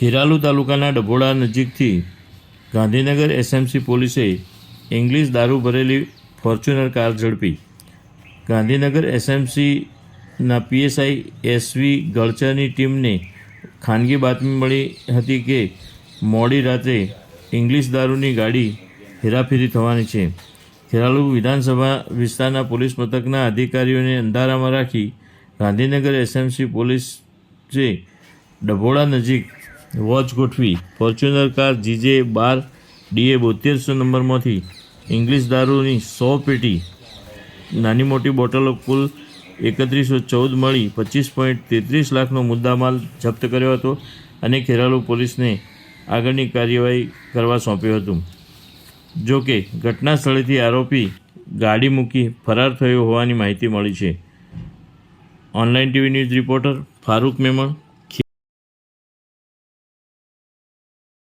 ખેરાલુ તાલુકાના ડભોડા નજીકથી ગાંધીનગર એસએમસી પોલીસે ઇંગ્લિશ દારૂ ભરેલી ફોર્ચ્યુનર કાર ઝડપી. ગાંધીનગર એસએમસીના પીએસઆઈ એસવી ગળચરની ટીમને ખાનગી બાતમી મળી હતી કે મોડી રાત્રે ઇંગ્લિશ દારૂની ગાડી હેરાફેરી થવાની છે. ખેરાલુ વિધાનસભા વિસ્તારના પોલીસ મથકના અધિકારીઓને અંધારામાં રાખી ગાંધીનગર એસએમસી પોલીસે ડભોડા નજીક વોચ ગોઠવી ફોર્ચ્યુનર કાર GJ 12 DA 7200 નંબરમાંથી ઇંગ્લિશ દારૂની 100 પેટી નાની મોટી બોટલો કુલ 3114 મળી 25.33 લાખનો મુદ્દામાલ જપ્ત કર્યો હતો અને ખેરાલુ પોલીસને આગળની કાર્યવાહી કરવા સોંપ્યો હતો. જો કે ઘટના સ્થળેથી આરોપી ગાડી મૂકી ફરાર થયો હોવાની માહિતી મળી છે. Online TV news reporter Farooq Memon,